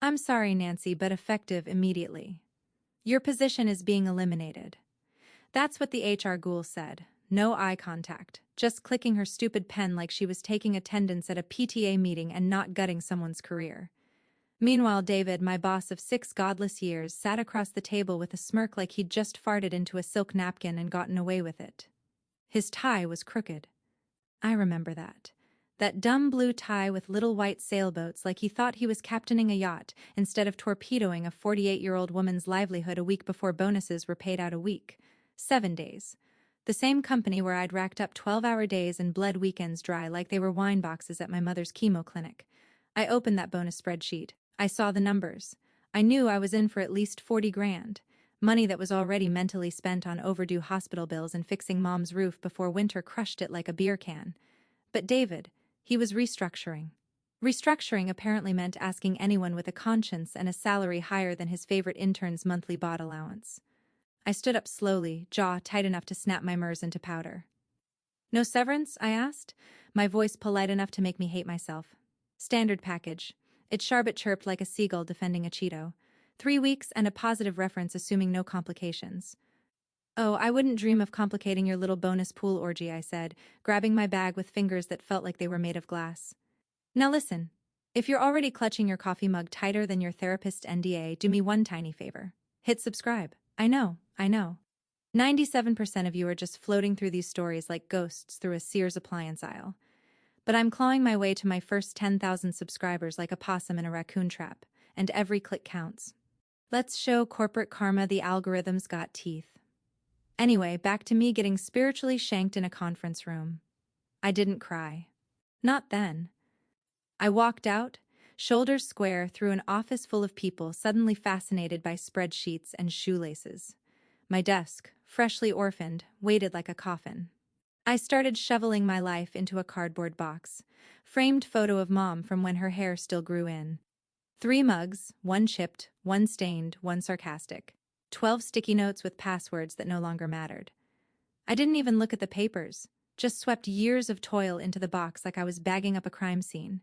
I'm sorry, Nancy, but effective immediately. Your position is being eliminated. That's what the HR ghoul said. No eye contact, just clicking her stupid pen like she was taking attendance at a PTA meeting and not gutting someone's career. Meanwhile, David, my boss of 6 godless years, sat across the table with a smirk like he'd just farted into a silk napkin and gotten away with it. His tie was crooked. I remember that. That dumb blue tie with little white sailboats, like he thought he was captaining a yacht instead of torpedoing a 48-year-old woman's livelihood a week before bonuses were paid out a week. 7 days. The same company where I'd racked up 12-hour days and bled weekends dry like they were wine boxes at my mother's chemo clinic. I opened that bonus spreadsheet. I saw the numbers. I knew I was in for at least 40 grand. Money that was already mentally spent on overdue hospital bills and fixing Mom's roof before winter crushed it like a beer can. But David, he was restructuring. Restructuring apparently meant asking anyone with a conscience and a salary higher than his favorite intern's monthly bot allowance. I stood up slowly, jaw tight enough to snap my MERS into powder. No severance? I asked, my voice polite enough to make me hate myself. Standard package. It Charbet chirped like a seagull defending a Cheeto. 3 weeks and a positive reference assuming no complications. Oh, I wouldn't dream of complicating your little bonus pool orgy, I said, grabbing my bag with fingers that felt like they were made of glass. Now listen, if you're already clutching your coffee mug tighter than your therapist's NDA, do me one tiny favor. Hit subscribe. I know. 97% of you are just floating through these stories like ghosts through a Sears appliance aisle. But I'm clawing my way to my first 10,000 subscribers like a possum in a raccoon trap, and every click counts. Let's show corporate karma the algorithm's got teeth. Anyway, back to me getting spiritually shanked in a conference room. I didn't cry. Not then. I walked out, shoulders square, through an office full of people suddenly fascinated by spreadsheets and shoelaces. My desk, freshly orphaned, waited like a coffin. I started shoveling my life into a cardboard box. Framed photo of Mom from when her hair still grew in. 3 mugs, 1 chipped, 1 stained, 1 sarcastic. 12 sticky notes with passwords that no longer mattered. I didn't even look at the papers, just swept years of toil into the box like I was bagging up a crime scene.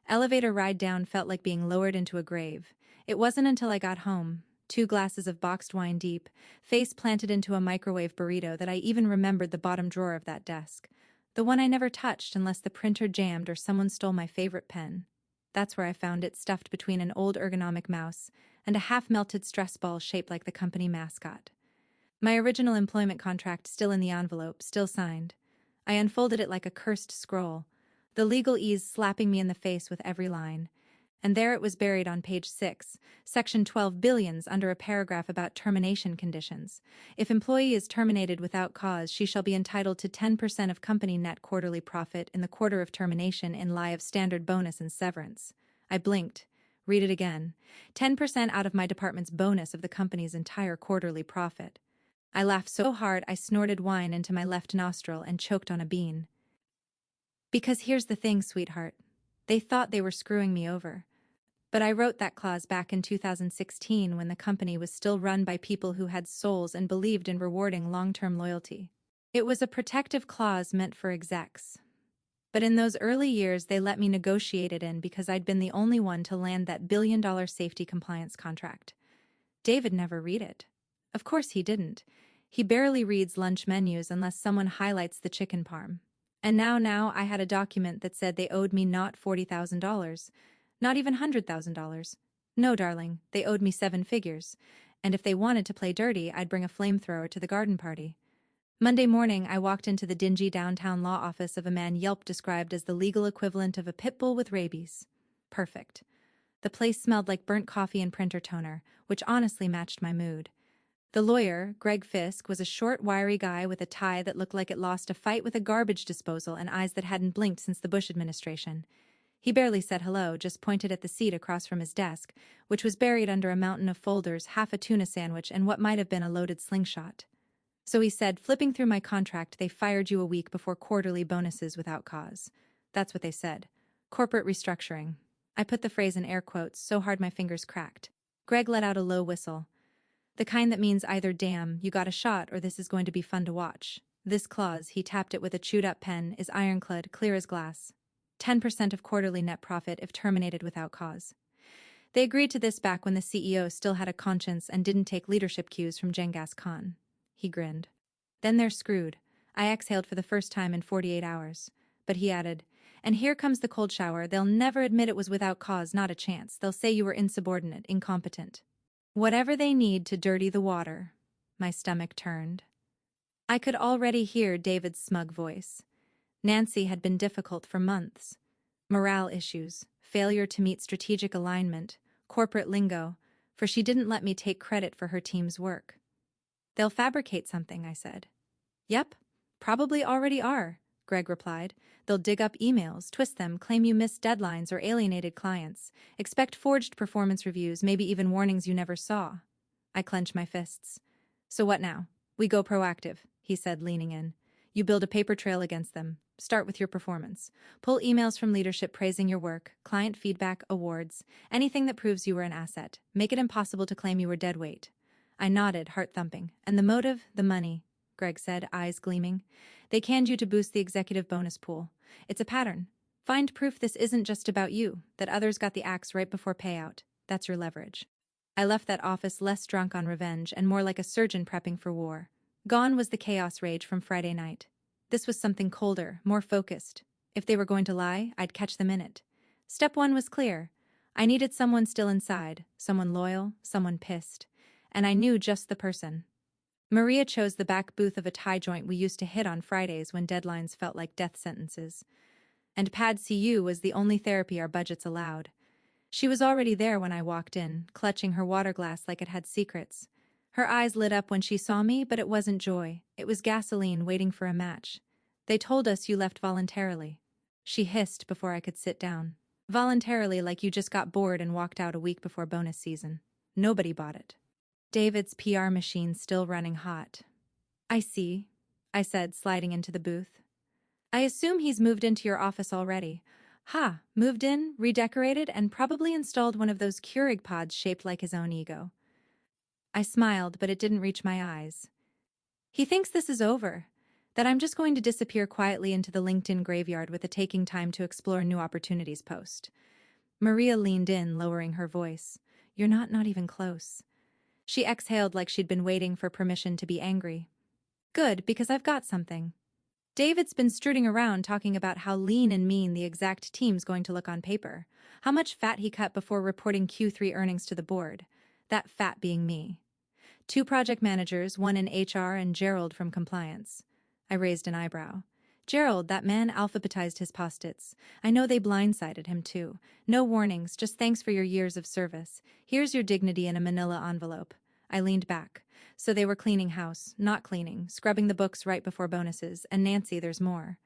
Elevator ride down felt like being lowered into a grave. It wasn't until I got home, 2 glasses of boxed wine deep, face planted into a microwave burrito, that I even remembered the bottom drawer of that desk. The one I never touched unless the printer jammed or someone stole my favorite pen. That's where I found it, stuffed between an old ergonomic mouse and a half-melted stress ball shaped like the company mascot. My original employment contract still in the envelope, still signed. I unfolded it like a cursed scroll, the legalese slapping me in the face with every line. And there it was buried on page 6, section 12 billions, under a paragraph about termination conditions. If employee is terminated without cause, she shall be entitled to 10% of company net quarterly profit in the quarter of termination in lieu of standard bonus and severance. I blinked. Read it again. 10% out of my department's bonus of the company's entire quarterly profit. I laughed so hard I snorted wine into my left nostril and choked on a bean. Because here's the thing, sweetheart. They thought they were screwing me over. But I wrote that clause back in 2016 when the company was still run by people who had souls and believed in rewarding long-term loyalty. It was a protective clause meant for execs. But in those early years, they let me negotiate it in because I'd been the only one to land that billion-dollar safety compliance contract. David never read it. Of course he didn't. He barely reads lunch menus unless someone highlights the chicken parm. And now I had a document that said they owed me not $40,000. Not even $100,000. No, darling, they owed me 7 figures, and if they wanted to play dirty, I'd bring a flamethrower to the garden party. Monday morning, I walked into the dingy downtown law office of a man Yelp described as the legal equivalent of a pit bull with rabies. Perfect. The place smelled like burnt coffee and printer toner, which honestly matched my mood. The lawyer, Greg Fisk, was a short, wiry guy with a tie that looked like it lost a fight with a garbage disposal and eyes that hadn't blinked since the Bush administration. He barely said hello, just pointed at the seat across from his desk, which was buried under a mountain of folders, half a tuna sandwich, and what might have been a loaded slingshot. So he said, flipping through my contract, they fired you a week before quarterly bonuses without cause. That's what they said. Corporate restructuring. I put the phrase in air quotes so hard my fingers cracked. Greg let out a low whistle. The kind that means either damn, you got a shot, or this is going to be fun to watch. This clause, he tapped it with a chewed-up pen, is ironclad, clear as glass. 10% of quarterly net profit if terminated without cause. They agreed to this back when the CEO still had a conscience and didn't take leadership cues from Genghis Khan. He grinned. Then they're screwed. I exhaled for the first time in 48 hours. But he added, and here comes the cold shower. They'll never admit it was without cause, not a chance. They'll say you were insubordinate, incompetent. Whatever they need to dirty the water. My stomach turned. I could already hear David's smug voice. Nancy had been difficult for months. Morale issues, failure to meet strategic alignment, corporate lingo, for she didn't let me take credit for her team's work. They'll fabricate something, I said. Yep, probably already are, Greg replied. They'll dig up emails, twist them, claim you missed deadlines or alienated clients, expect forged performance reviews, maybe even warnings you never saw. I clenched my fists. So what now? We go proactive, he said, leaning in. You build a paper trail against them. Start with your performance. Pull emails from leadership praising your work, client feedback, awards, anything that proves you were an asset. Make it impossible to claim you were dead weight. I nodded, heart thumping. And the motive? The money, Greg said, eyes gleaming. They canned you to boost the executive bonus pool. It's a pattern. Find proof this isn't just about you, that others got the axe right before payout. That's your leverage. I left that office less drunk on revenge and more like a surgeon prepping for war. Gone was the chaos rage from Friday night. This was something colder, more focused. If they were going to lie, I'd catch them in it. Step 1 was clear. I needed someone still inside, someone loyal, someone pissed. And I knew just the person. Maria chose the back booth of a tie joint we used to hit on Fridays when deadlines felt like death sentences. And Pad CU was the only therapy our budgets allowed. She was already there when I walked in, clutching her water glass like it had secrets. Her eyes lit up when she saw me, but it wasn't joy. It was gasoline waiting for a match. They told us you left voluntarily. She hissed before I could sit down. Voluntarily, like you just got bored and walked out a week before bonus season. Nobody bought it. David's PR machine still running hot. I see, I said, sliding into the booth. I assume he's moved into your office already. Ha, moved in, redecorated, and probably installed one of those Keurig pods shaped like his own ego. I smiled, but it didn't reach my eyes. He thinks this is over, that I'm just going to disappear quietly into the LinkedIn graveyard with a taking time to explore new opportunities post. Maria leaned in, lowering her voice. You're not even close. She exhaled like she'd been waiting for permission to be angry. Good, because I've got something. David's been strutting around talking about how lean and mean the exact team's going to look on paper, how much fat he cut before reporting Q3 earnings to the board, that fat being me. 2 project managers, one in HR and Gerald from compliance. I raised an eyebrow. Gerald, that man alphabetized his post-its. I know they blindsided him too. No warnings, just thanks for your years of service. Here's your dignity in a manila envelope. I leaned back. So they were cleaning house, not cleaning, scrubbing the books right before bonuses, and Nancy, there's more.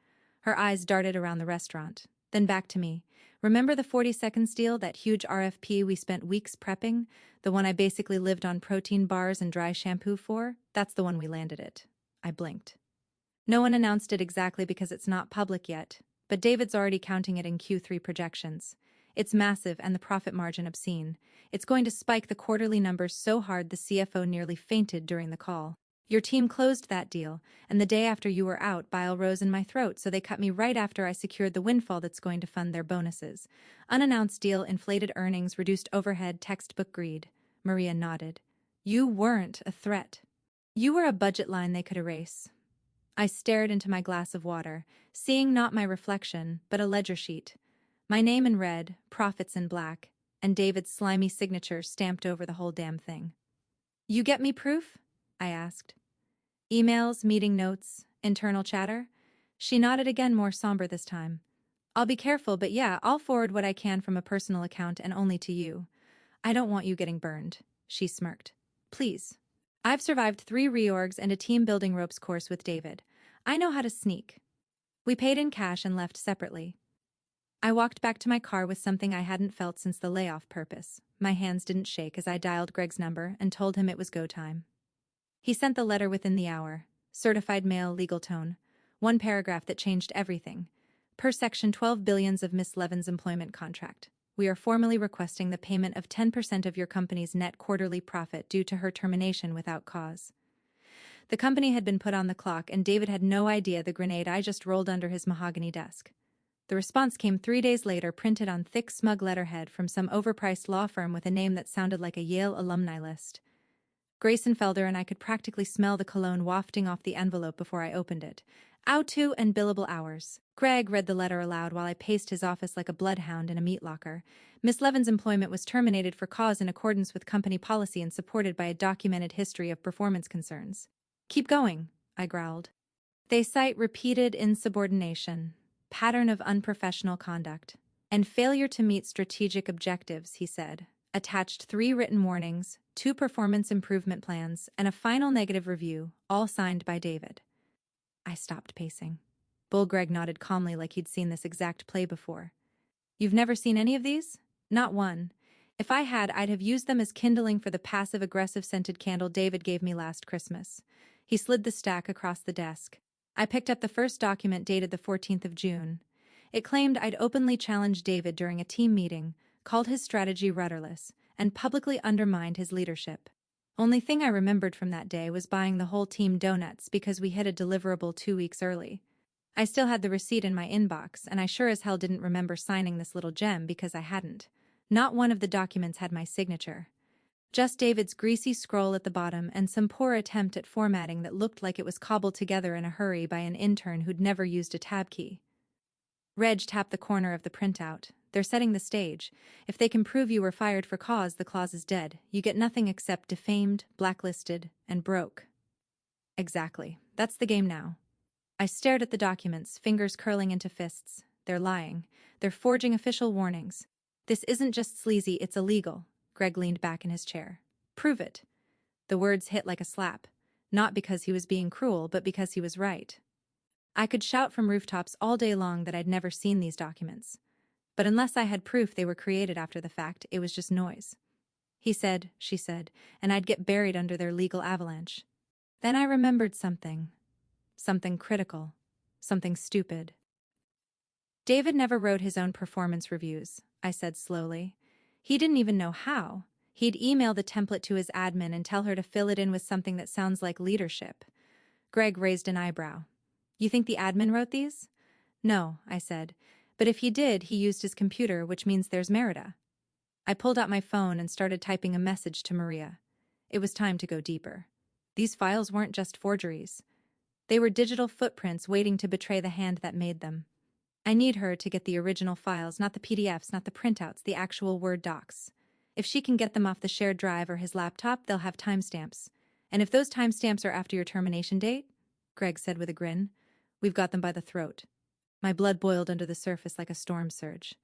Her eyes darted around the restaurant, then back to me. Remember the 40 Seconds deal, that huge RFP we spent weeks prepping? The one I basically lived on protein bars and dry shampoo for? That's the one we landed it. I blinked. No one announced it exactly because it's not public yet, but David's already counting it in Q3 projections. It's massive and the profit margin obscene. It's going to spike the quarterly numbers so hard the CFO nearly fainted during the call. Your team closed that deal, and the day after you were out, bile rose in my throat, so they cut me right after I secured the windfall that's going to fund their bonuses. Unannounced deal, inflated earnings, reduced overhead, textbook greed. Maria nodded. You weren't a threat. You were a budget line they could erase. I stared into my glass of water, seeing not my reflection, but a ledger sheet. My name in red, profits in black, and David's slimy signature stamped over the whole damn thing. You get me proof? I asked. Emails, meeting notes, internal chatter? She nodded again, more somber this time. I'll be careful, but yeah, I'll forward what I can from a personal account and only to you. I don't want you getting burned, she smirked. Please. I've survived 3 reorgs and a team-building ropes course with David. I know how to sneak. We paid in cash and left separately. I walked back to my car with something I hadn't felt since the layoff purpose. My hands didn't shake as I dialed Greg's number and told him it was go time. He sent the letter within the hour. Certified mail, legal tone. 1 paragraph that changed everything. Per Section 12 billions of Miss Levin's employment contract. We are formally requesting the payment of 10% of your company's net quarterly profit due to her termination without cause. The company had been put on the clock and David had no idea the grenade I just rolled under his mahogany desk. The response came 3 days later, printed on thick, smug letterhead from some overpriced law firm with a name that sounded like a Yale alumni list. Grayson Felder and I could practically smell the cologne wafting off the envelope before I opened it. Out to and billable hours. Greg read the letter aloud while I paced his office like a bloodhound in a meat locker. Miss Levin's employment was terminated for cause in accordance with company policy and supported by a documented history of performance concerns. Keep going, I growled. They cite repeated insubordination, pattern of unprofessional conduct, and failure to meet strategic objectives, he said. Attached 3 written warnings, 2 performance improvement plans, and a final negative review, all signed by David. I stopped pacing. Bull Greg nodded calmly like he'd seen this exact play before. You've never seen any of these? Not one. If I had, I'd have used them as kindling for the passive-aggressive scented candle David gave me last Christmas. He slid the stack across the desk. I picked up the first document dated the 14th of June. It claimed I'd openly challenged David during a team meeting, called his strategy rudderless, and publicly undermined his leadership. Only thing I remembered from that day was buying the whole team donuts because we hit a deliverable 2 weeks early. I still had the receipt in my inbox, and I sure as hell didn't remember signing this little gem because I hadn't. Not one of the documents had my signature. Just David's greasy scroll at the bottom and some poor attempt at formatting that looked like it was cobbled together in a hurry by an intern who'd never used a tab key. Reg tapped the corner of the printout. They're setting the stage. If they can prove you were fired for cause, the clause is dead. You get nothing except defamed, blacklisted, and broke. Exactly. That's the game now. I stared at the documents, fingers curling into fists. They're lying. They're forging official warnings. This isn't just sleazy, it's illegal. Greg leaned back in his chair. Prove it. The words hit like a slap. Not because he was being cruel, but because he was right. I could shout from rooftops all day long that I'd never seen these documents. But unless I had proof they were created after the fact, it was just noise. He said, she said, and I'd get buried under their legal avalanche. Then I remembered something. Something critical. Something stupid. David never wrote his own performance reviews, I said slowly. He didn't even know how. He'd email the template to his admin and tell her to fill it in with something that sounds like leadership. Greg raised an eyebrow. You think the admin wrote these? No, I said. But if he did, he used his computer, which means there's Merida. I pulled out my phone and started typing a message to Maria. It was time to go deeper. These files weren't just forgeries. They were digital footprints waiting to betray the hand that made them. I need her to get the original files, not the PDFs, not the printouts, the actual Word docs. If she can get them off the shared drive or his laptop, they'll have timestamps. And if those timestamps are after your termination date, Greg said with a grin, we've got them by the throat. My blood boiled under the surface like a storm surge.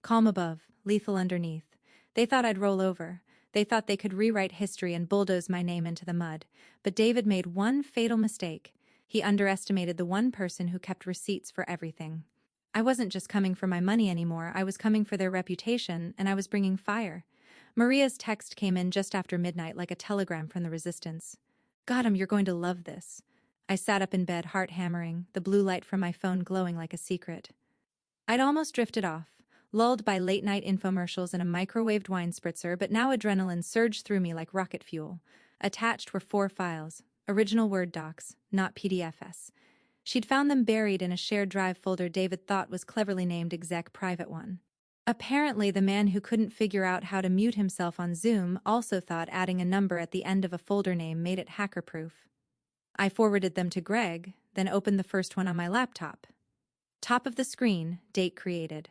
Calm above, lethal underneath. They thought I'd roll over. They thought they could rewrite history and bulldoze my name into the mud. But David made one fatal mistake. He underestimated the one person who kept receipts for everything. I wasn't just coming for my money anymore. I was coming for their reputation, and I was bringing fire. Maria's text came in just after midnight like a telegram from the resistance. Got him, you're going to love this. I sat up in bed, heart hammering, the blue light from my phone glowing like a secret. I'd almost drifted off, lulled by late-night infomercials and a microwaved wine spritzer, but now adrenaline surged through me like rocket fuel. Attached were 4 files, original Word docs, not PDFs. She'd found them buried in a shared drive folder David thought was cleverly named Exec Private One. Apparently, the man who couldn't figure out how to mute himself on Zoom also thought adding a number at the end of a folder name made it hacker-proof. I forwarded them to Greg, then opened the first one on my laptop. Top of the screen, date created.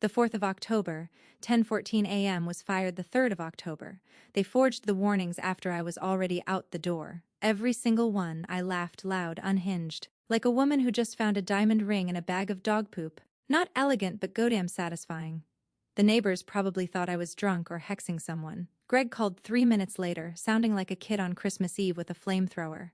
The 4th of October, 10:14 a.m. was fired the 3rd of October. They forged the warnings after I was already out the door. Every single one. I laughed loud, unhinged, like a woman who just found a diamond ring in a bag of dog poop. Not elegant, but goddamn satisfying. The neighbors probably thought I was drunk or hexing someone. Greg called 3 minutes later, sounding like a kid on Christmas Eve with a flamethrower.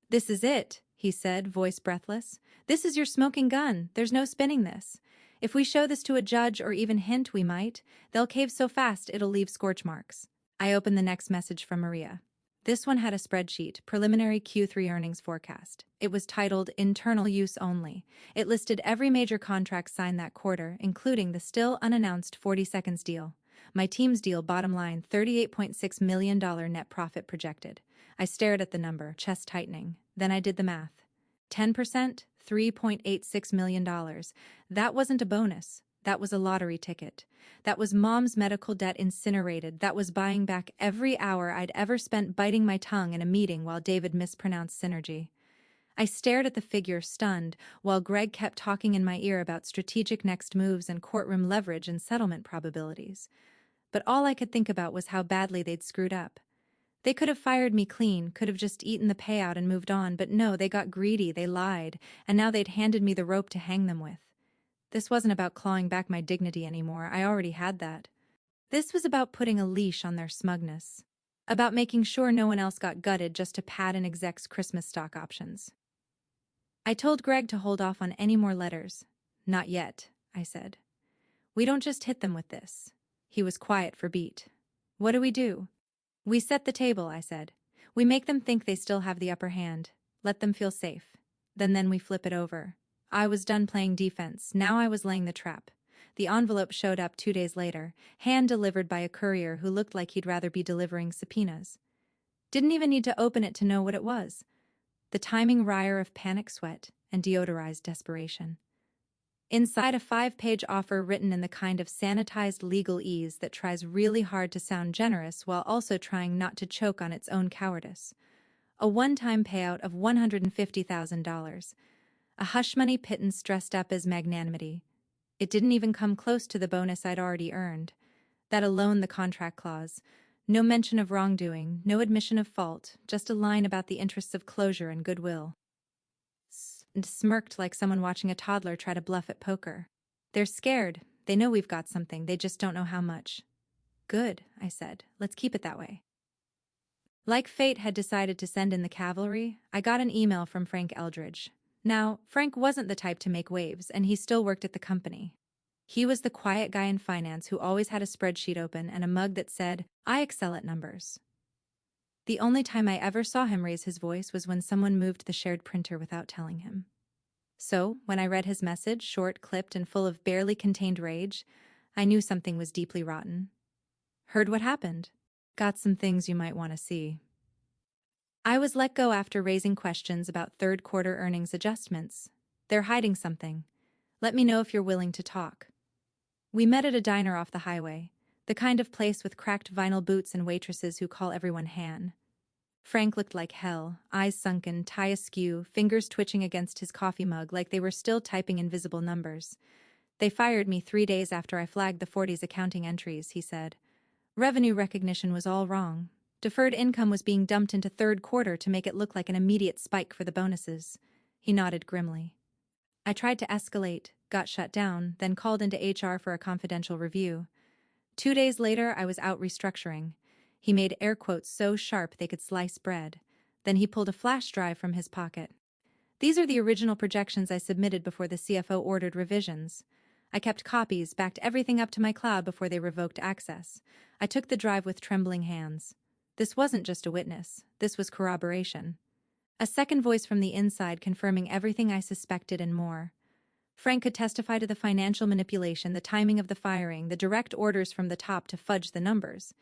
This is it, he said, voice breathless. This is your smoking gun. There's no spinning this. If we show this to a judge or even hint we might, they'll cave so fast it'll leave scorch marks. I opened the next message from Maria. This one had a spreadsheet, preliminary Q3 earnings forecast. It was titled Internal Use Only. It listed every major contract signed that quarter, including the still unannounced 40 Seconds deal. My team's deal, bottom line, $38.6 million net profit projected. I stared at the number, chest tightening. Then I did the math. 10%, $3.86 million. That wasn't a bonus. That was a lottery ticket. That was Mom's medical debt incinerated. That was buying back every hour I'd ever spent biting my tongue in a meeting while David mispronounced synergy. I stared at the figure, stunned, while Greg kept talking in my ear about strategic next moves and courtroom leverage and settlement probabilities. But all I could think about was how badly they'd screwed up. They could have fired me clean, could have just eaten the payout and moved on, but no, they got greedy, they lied, and now they'd handed me the rope to hang them with. This wasn't about clawing back my dignity anymore, I already had that. This was about putting a leash on their smugness. About making sure no one else got gutted just to pad an exec's Christmas stock options. I told Greg to hold off on any more letters. Not yet, I said. We don't just hit them with this. He was quiet for a beat. What do? We set the table, I said. We make them think they still have the upper hand. Let them feel safe. Then we flip it over. I was done playing defense. Now I was laying the trap. The envelope showed up 2 days later, hand-delivered by a courier who looked like he'd rather be delivering subpoenas. Didn't even need to open it to know what it was. The timing wire of panic sweat and deodorized desperation. Inside, a 5-page offer written in the kind of sanitized legalese that tries really hard to sound generous while also trying not to choke on its own cowardice. A one-time payout of $150,000. A hush-money pittance dressed up as magnanimity. It didn't even come close to the bonus I'd already earned. That alone, the contract clause. No mention of wrongdoing, no admission of fault, just a line about the interests of closure and goodwill. And smirked like someone watching a toddler try to bluff at poker. They're scared. They know we've got something. They just don't know how much. Good, I said. Let's keep it that way. Like fate had decided to send in the cavalry, I got an email from Frank Eldridge. Now, Frank wasn't the type to make waves, and he still worked at the company. He was the quiet guy in finance who always had a spreadsheet open and a mug that said, "I excel at numbers." The only time I ever saw him raise his voice was when someone moved the shared printer without telling him. So, when I read his message, short, clipped, and full of barely contained rage, I knew something was deeply rotten. Heard what happened. Got some things you might want to see. I was let go after raising questions about third-quarter earnings adjustments. They're hiding something. Let me know if you're willing to talk. We met at a diner off the highway, the kind of place with cracked vinyl boots and waitresses who call everyone Han. Frank looked like hell, eyes sunken, tie askew, fingers twitching against his coffee mug like they were still typing invisible numbers. They fired me 3 days after I flagged the 40s accounting entries, he said. Revenue recognition was all wrong. Deferred income was being dumped into third quarter to make it look like an immediate spike for the bonuses. He nodded grimly. I tried to escalate, got shut down, then called into HR for a confidential review. 2 days later, I was out restructuring. He made air quotes so sharp they could slice bread. Then he pulled a flash drive from his pocket. These are the original projections I submitted before the CFO ordered revisions. I kept copies, backed everything up to my cloud before they revoked access. I took the drive with trembling hands. This wasn't just a witness. This was corroboration. A second voice from the inside confirming everything I suspected and more. Frank could testify to the financial manipulation, the timing of the firing, the direct orders from the top to fudge the numbers.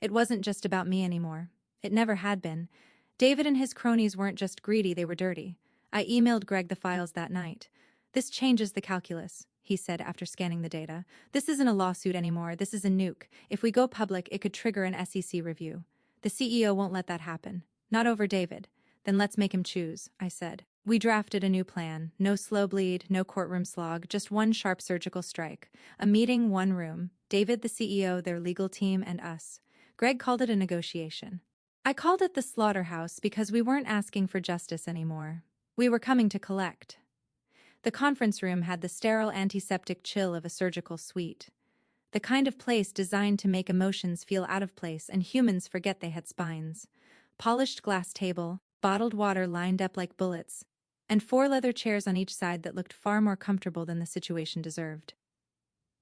It wasn't just about me anymore. It never had been. David and his cronies weren't just greedy, they were dirty. I emailed Greg the files that night. This changes the calculus, he said after scanning the data. This isn't a lawsuit anymore, this is a nuke. If we go public, it could trigger an SEC review. The CEO won't let that happen. Not over David. Then let's make him choose, I said. We drafted a new plan. No slow bleed, no courtroom slog, just one sharp surgical strike. A meeting, one room. David, the CEO, their legal team, and us. Greg called it a negotiation. I called it the slaughterhouse because we weren't asking for justice anymore. We were coming to collect. The conference room had the sterile antiseptic chill of a surgical suite. The kind of place designed to make emotions feel out of place and humans forget they had spines. Polished glass table, bottled water lined up like bullets, and 4 leather chairs on each side that looked far more comfortable than the situation deserved.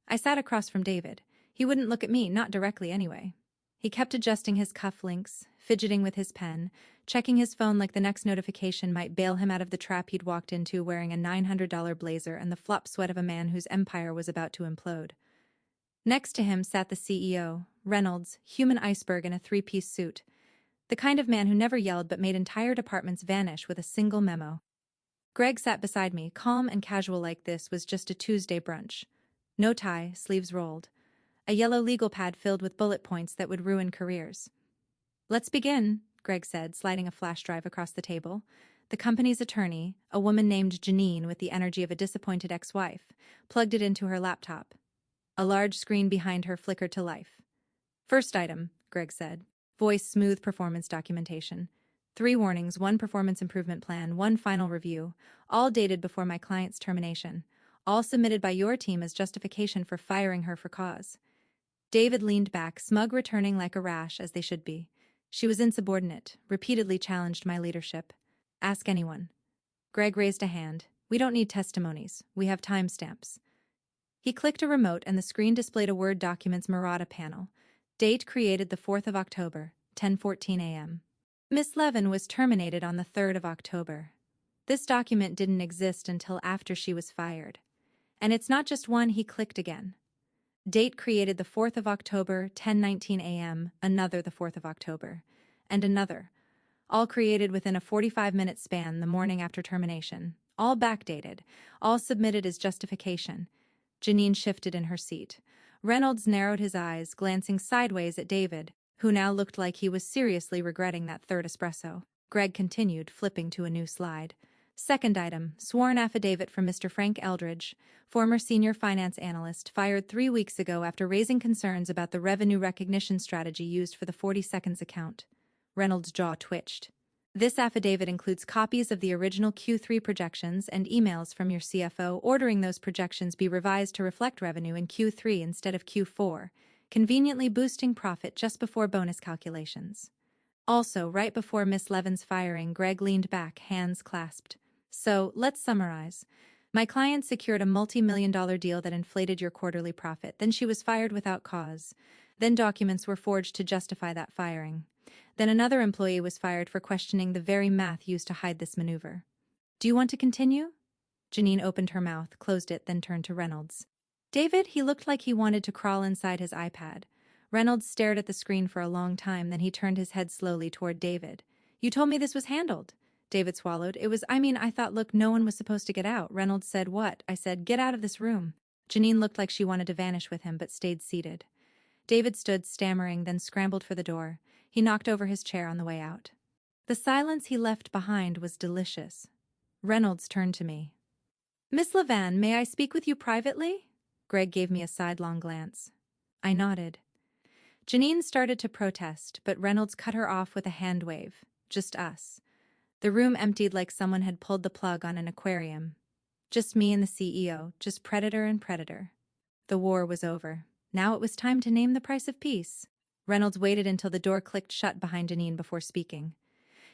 I sat across from David. He wouldn't look at me, not directly anyway. He kept adjusting his cufflinks, fidgeting with his pen, checking his phone like the next notification might bail him out of the trap he'd walked into wearing a $900 blazer and the flop sweat of a man whose empire was about to implode. Next to him sat the CEO, Reynolds, human iceberg in a 3-piece suit. The kind of man who never yelled but made entire departments vanish with a single memo. Greg sat beside me, calm and casual like this was just a Tuesday brunch. No tie, sleeves rolled. A yellow legal pad filled with bullet points that would ruin careers. "Let's begin," Greg said, sliding a flash drive across the table. The company's attorney, a woman named Janine with the energy of a disappointed ex-wife, plugged it into her laptop. A large screen behind her flickered to life. "First item," Greg said. Voice smooth performance documentation. 3 warnings, 1 performance improvement plan, 1 final review, all dated before my client's termination. All submitted by your team as justification for firing her for cause. David leaned back, smug returning like a rash, as they should be. She was insubordinate, repeatedly challenged my leadership. Ask anyone. Greg raised a hand. We don't need testimonies. We have timestamps. He clicked a remote and the screen displayed a Word documents Murata panel. Date created the 4th of October, 10:14 a.m. Miss Levin was terminated on the 3rd of October. This document didn't exist until after she was fired. And it's not just one. He clicked again. Date created the 4th of October, 10:19 a.m., another the 4th of October, and another. All created within a 45-minute span the morning after termination. All backdated. All submitted as justification. Janine shifted in her seat. Reynolds narrowed his eyes, glancing sideways at David, who now looked like he was seriously regretting that third espresso. Greg continued, flipping to a new slide. Second item, sworn affidavit from Mr. Frank Eldridge, former senior finance analyst, fired 3 weeks ago after raising concerns about the revenue recognition strategy used for the 40 Seconds account. Reynolds' jaw twitched. This affidavit includes copies of the original Q3 projections and emails from your CFO ordering those projections be revised to reflect revenue in Q3 instead of Q4, conveniently boosting profit just before bonus calculations. Also, right before Miss Levin's firing, Greg leaned back, hands clasped. So, let's summarize. My client secured a multi-million-dollar deal that inflated your quarterly profit. Then she was fired without cause. Then documents were forged to justify that firing. Then another employee was fired for questioning the very math used to hide this maneuver. Do you want to continue? Janine opened her mouth, closed it, then turned to Reynolds. David, he looked like he wanted to crawl inside his iPad. Reynolds stared at the screen for a long time, then he turned his head slowly toward David. You told me this was handled. David swallowed. I thought, look, no one was supposed to get out. Reynolds said, what? I said, get out of this room. Janine looked like she wanted to vanish with him, but stayed seated. David stood, stammering, then scrambled for the door. He knocked over his chair on the way out. The silence he left behind was delicious. Reynolds turned to me. Miss Levin, may I speak with you privately? Greg gave me a sidelong glance. I nodded. Janine started to protest, but Reynolds cut her off with a hand wave. Just us. The room emptied like someone had pulled the plug on an aquarium. Just me and the CEO, just predator and predator. The war was over. Now it was time to name the price of peace. Reynolds waited until the door clicked shut behind Janine before speaking.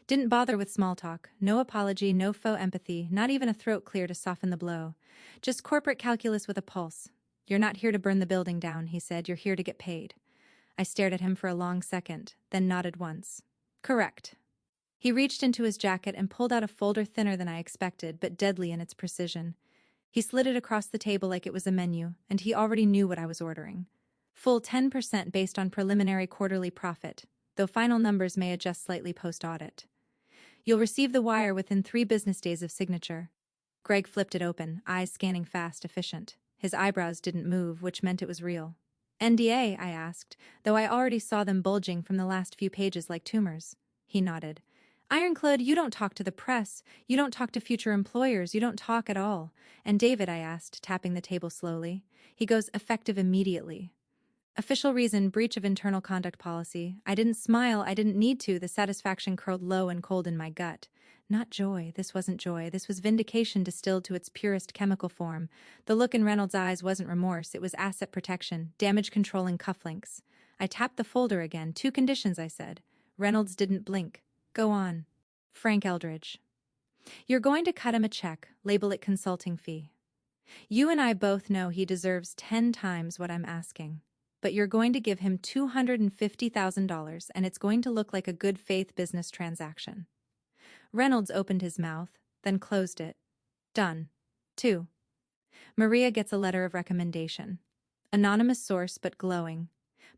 Didn't bother with small talk, no apology, no faux empathy, not even a throat clear to soften the blow. Just corporate calculus with a pulse. You're not here to burn the building down, he said, you're here to get paid. I stared at him for a long second, then nodded once. Correct. He reached into his jacket and pulled out a folder thinner than I expected, but deadly in its precision. He slid it across the table like it was a menu, and he already knew what I was ordering. Full 10% based on preliminary quarterly profit, though final numbers may adjust slightly post-audit. You'll receive the wire within 3 business days of signature. Greg flipped it open, eyes scanning fast, efficient. His eyebrows didn't move, which meant it was real. NDA, I asked, though I already saw them bulging from the last few pages like tumors. He nodded. Ironclad, you don't talk to the press, you don't talk to future employers, you don't talk at all. And David, I asked, tapping the table slowly. He goes, effective immediately. Official reason, breach of internal conduct policy. I didn't smile, I didn't need to, the satisfaction curled low and cold in my gut. Not joy, this wasn't joy, this was vindication distilled to its purest chemical form. The look in Reynolds' eyes wasn't remorse, it was asset protection, damage-controlling cufflinks. I tapped the folder again. 2 conditions, I said. Reynolds didn't blink. Go on. Frank Eldridge. You're going to cut him a check, label it consulting fee. You and I both know he deserves 10 times what I'm asking. But you're going to give him $250,000 and it's going to look like a good faith business transaction. Reynolds opened his mouth, then closed it. Done. 2. Maria gets a letter of recommendation. Anonymous source but glowing.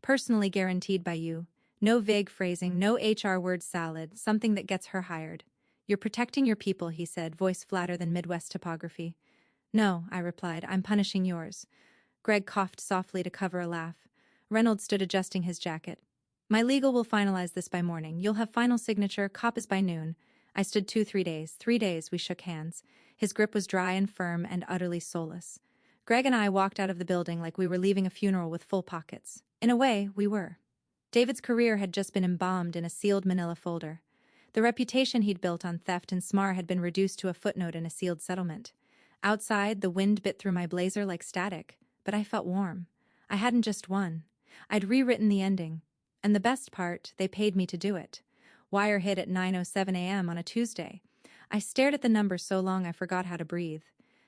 Personally guaranteed by you. No vague phrasing, no HR word salad, something that gets her hired. You're protecting your people, he said, voice flatter than Midwest topography. No, I replied, I'm punishing yours. Greg coughed softly to cover a laugh. Reynolds stood adjusting his jacket. My legal will finalize this by morning. You'll have final signature, cop is by noon. I stood 3 days. 3 days, we shook hands. His grip was dry and firm and utterly soulless. Greg and I walked out of the building like we were leaving a funeral with full pockets. In a way, we were. David's career had just been embalmed in a sealed manila folder. The reputation he'd built on theft and smar had been reduced to a footnote in a sealed settlement. Outside, the wind bit through my blazer like static, but I felt warm. I hadn't just won. I'd rewritten the ending. And the best part, they paid me to do it. Wire hit at 9:07 a.m. on a Tuesday. I stared at the number so long I forgot how to breathe.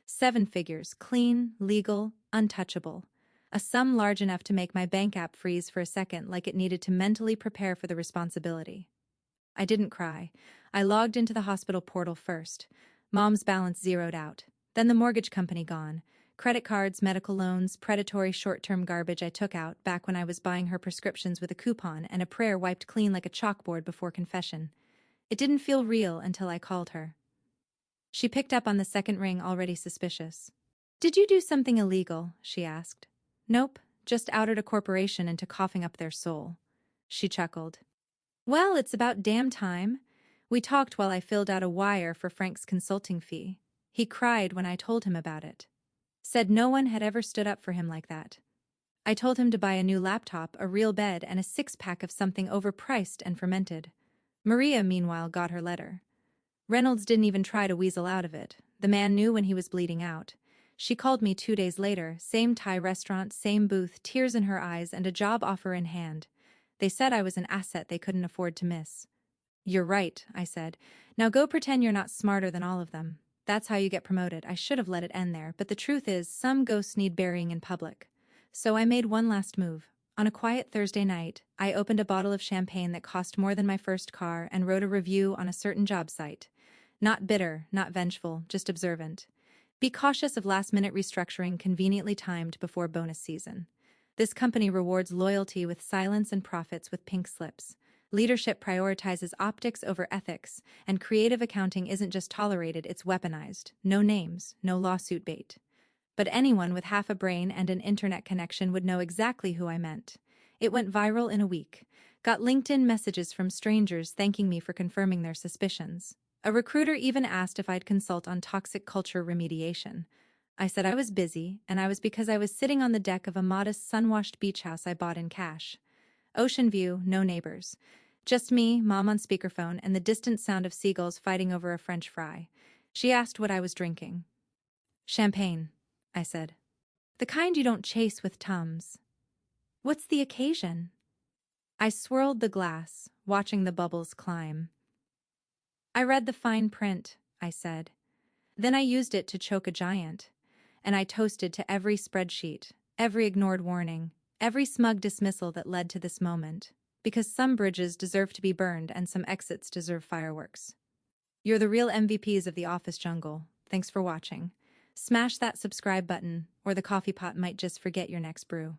7 figures, clean, legal, untouchable. A sum large enough to make my bank app freeze for a second like it needed to mentally prepare for the responsibility. I didn't cry. I logged into the hospital portal first. Mom's balance zeroed out. Then the mortgage company gone. Credit cards, medical loans, predatory short-term garbage I took out back when I was buying her prescriptions with a coupon and a prayer wiped clean like a chalkboard before confession. It didn't feel real until I called her. She picked up on the second ring, already suspicious. Did you do something illegal? She asked. Nope, just outed a corporation into coughing up their soul. She chuckled. Well, it's about damn time. We talked while I filled out a wire for Frank's consulting fee. He cried when I told him about it. Said no one had ever stood up for him like that. I told him to buy a new laptop, a real bed, and a 6-pack of something overpriced and fermented. Maria, meanwhile, got her letter. Reynolds didn't even try to weasel out of it. The man knew when he was bleeding out. She called me 2 days later, same Thai restaurant, same booth, tears in her eyes, and a job offer in hand. They said I was an asset they couldn't afford to miss. You're right, I said. Now go pretend you're not smarter than all of them. That's how you get promoted. I should have let it end there, but the truth is, some ghosts need burying in public. So I made one last move. On a quiet Thursday night, I opened a bottle of champagne that cost more than my first car and wrote a review on a certain job site. Not bitter, not vengeful, just observant. Be cautious of last-minute restructuring conveniently timed before bonus season. This company rewards loyalty with silence and profits with pink slips. Leadership prioritizes optics over ethics, and creative accounting isn't just tolerated, it's weaponized. No names, no lawsuit bait. But anyone with half a brain and an internet connection would know exactly who I meant. It went viral in a week. Got LinkedIn messages from strangers thanking me for confirming their suspicions. A recruiter even asked if I'd consult on toxic culture remediation. I said I was busy, and I was because I was sitting on the deck of a modest sun-washed beach house I bought in cash. Ocean view, no neighbors. Just me, Mom on speakerphone, and the distant sound of seagulls fighting over a French fry. She asked what I was drinking. Champagne, I said. The kind you don't chase with Tums. What's the occasion? I swirled the glass, watching the bubbles climb. I read the fine print, I said. Then I used it to choke a giant. And I toasted to every spreadsheet, every ignored warning, every smug dismissal that led to this moment. Because some bridges deserve to be burned and some exits deserve fireworks. You're the real MVPs of the office jungle. Thanks for watching. Smash that subscribe button, or the coffee pot might just forget your next brew.